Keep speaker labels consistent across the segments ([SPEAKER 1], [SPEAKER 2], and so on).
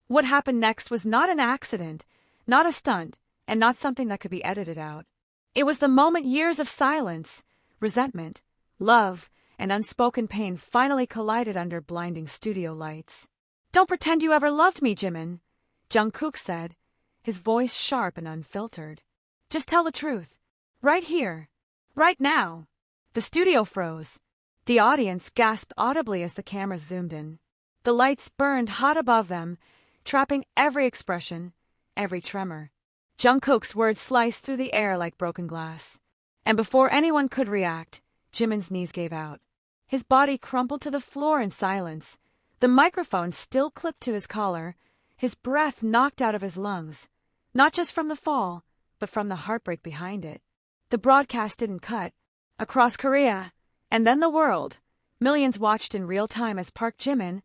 [SPEAKER 1] What happened next was not an accident, not a stunt, and not something that could be edited out. It was the moment years of silence, resentment, love, and unspoken pain finally collided under blinding studio lights. "Don't pretend you ever loved me, Jimin," Jungkook said, his voice sharp and unfiltered. "Just tell the truth. Right here. Right now." The studio froze. The audience gasped audibly as the cameras zoomed in. The lights burned hot above them, trapping every expression, every tremor. Jungkook's words sliced through the air like broken glass. And before anyone could react, Jimin's knees gave out. His body crumpled to the floor in silence, the microphone still clipped to his collar, his breath knocked out of his lungs, not just from the fall, but from the heartbreak behind it. The broadcast didn't cut. Across Korea, and then the world, millions watched in real time as Park Jimin,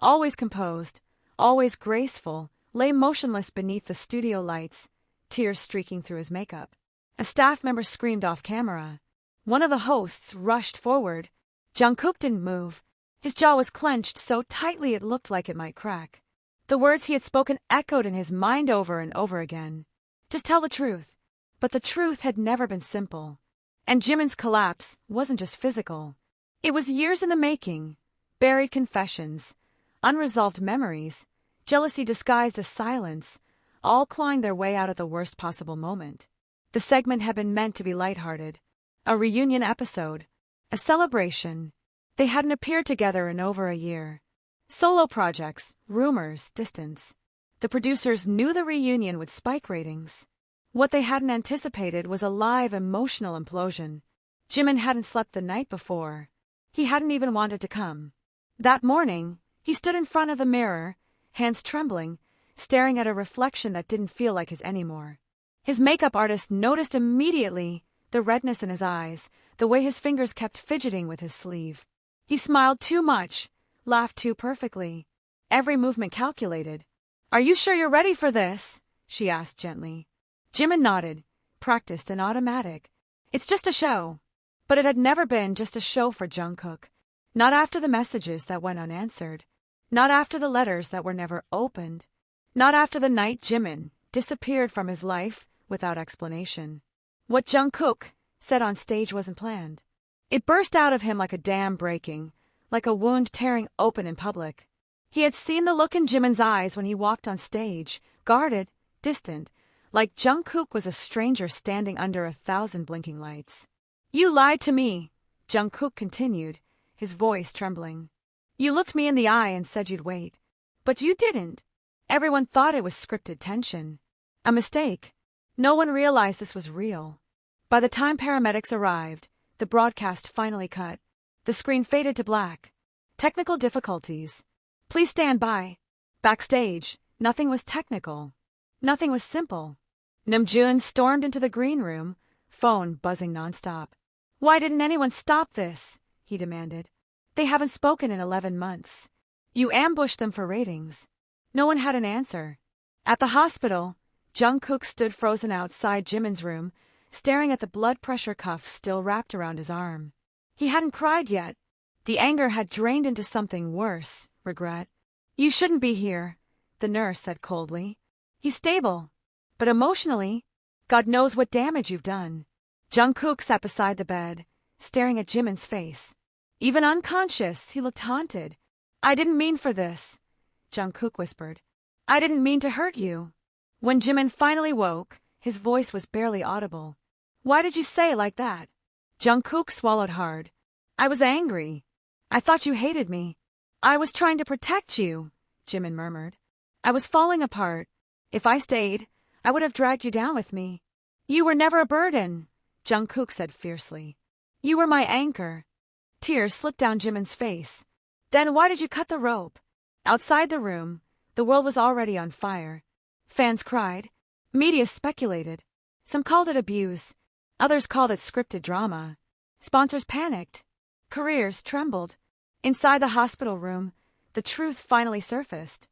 [SPEAKER 1] always composed, always graceful, lay motionless beneath the studio lights, tears streaking through his makeup. A staff member screamed off camera. One of the hosts rushed forward. Jungkook didn't move. His jaw was clenched so tightly it looked like it might crack. The words he had spoken echoed in his mind over and over again. Just tell the truth. But the truth had never been simple. And Jimin's collapse wasn't just physical. It was years in the making. Buried confessions, unresolved memories, jealousy disguised as silence, all clawing their way out of the worst possible moment. The segment had been meant to be lighthearted. A reunion episode. A celebration. They hadn't appeared together in over a year. Solo projects, rumors, distance. The producers knew the reunion would spike ratings. What they hadn't anticipated was a live, emotional implosion. Jimin hadn't slept the night before. He hadn't even wanted to come. That morning, he stood in front of the mirror, hands trembling, staring at a reflection that didn't feel like his anymore. His makeup artist noticed immediately the redness in his eyes, the way his fingers kept fidgeting with his sleeve. He smiled too much, laughed too perfectly, every movement calculated. "Are you sure you're ready for this?" she asked gently. Jimin nodded, practiced and automatic. It's just a show. But it had never been just a show for Jungkook. Not after the messages that went unanswered. Not after the letters that were never opened. Not after the night Jimin disappeared from his life without explanation. What Jungkook said on stage wasn't planned. It burst out of him like a dam breaking, like a wound tearing open in public. He had seen the look in Jimin's eyes when he walked on stage, guarded, distant, like Jungkook was a stranger standing under 1,000 blinking lights. "You lied to me," Jungkook continued, his voice trembling. "You looked me in the eye and said you'd wait. But you didn't. Everyone thought it was scripted tension. A mistake. No one realized this was real." By the time paramedics arrived, the broadcast finally cut. The screen faded to black. Technical difficulties. "Please stand by." Backstage, nothing was technical. Nothing was simple. Namjoon stormed into the green room, phone buzzing nonstop. "Why didn't anyone stop this?" he demanded. "They haven't spoken in 11 months. You ambushed them for ratings." No one had an answer. At the hospital, Jungkook stood frozen outside Jimin's room, staring at the blood pressure cuff still wrapped around his arm. He hadn't cried yet. The anger had drained into something worse, regret. "You shouldn't be here," the nurse said coldly. "He's stable. But emotionally, God knows what damage you've done." Jungkook sat beside the bed, staring at Jimin's face. Even unconscious, he looked haunted. "I didn't mean for this," Jungkook whispered. "I didn't mean to hurt you." When Jimin finally woke, his voice was barely audible. "Why did you say it like that?" Jungkook swallowed hard. "I was angry. I thought you hated me." "I was trying to protect you," Jimin murmured. "I was falling apart. If I stayed, I would have dragged you down with me." "You were never a burden," Jungkook said fiercely. "You were my anchor." Tears slipped down Jimin's face. "Then why did you cut the rope?" Outside the room, the world was already on fire. Fans cried. Media speculated. Some called it abuse. Others called it scripted drama. Sponsors panicked. Careers trembled. Inside the hospital room, the truth finally surfaced.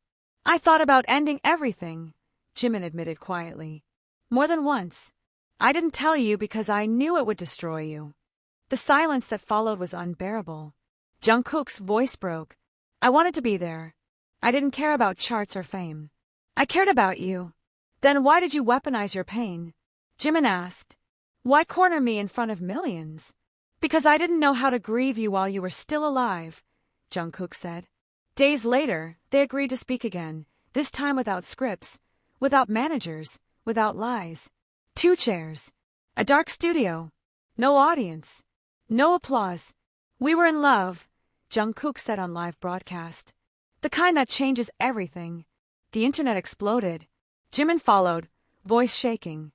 [SPEAKER 1] "I thought about ending everything," Jimin admitted quietly. "More than once. I didn't tell you because I knew it would destroy you." The silence that followed was unbearable. Jungkook's voice broke. "I wanted to be there. I didn't care about charts or fame. I cared about you. Then why did you weaponize your pain? Jimin asked. Why corner me in front of millions? Because I didn't know how to grieve you while you were still alive, Jungkook said. Days later, they agreed to speak again, this time without scripts, without managers, without lies. 2 chairs. A dark studio. No audience. No applause. We were in love, Jungkook said on live broadcast. The kind that changes everything. The internet exploded. Jimin followed, voice shaking.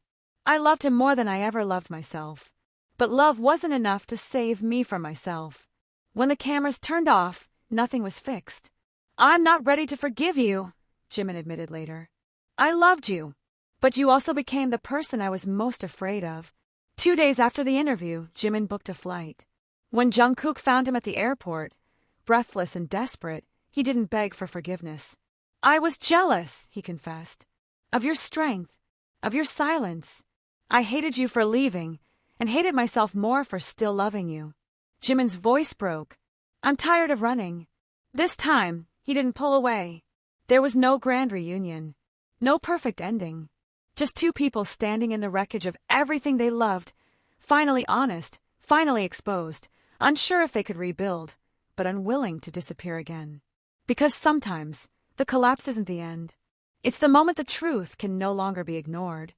[SPEAKER 1] I loved him more than I ever loved myself. But love wasn't enough to save me from myself. When the cameras turned off, nothing was fixed. I'm not ready to forgive you, Jimin admitted later. I loved you. But you also became the person I was most afraid of. 2 days after the interview, Jimin booked a flight. When Jungkook found him at the airport, breathless and desperate, he didn't beg for forgiveness. I was jealous, he confessed. Of your strength, of your silence. I hated you for leaving, and hated myself more for still loving you. Jimin's voice broke. I'm tired of running. This time, he didn't pull away. There was no grand reunion. No perfect ending. Just 2 people standing in the wreckage of everything they loved, finally honest, finally exposed, unsure if they could rebuild, but unwilling to disappear again. Because sometimes, the collapse isn't the end. It's the moment the truth can no longer be ignored.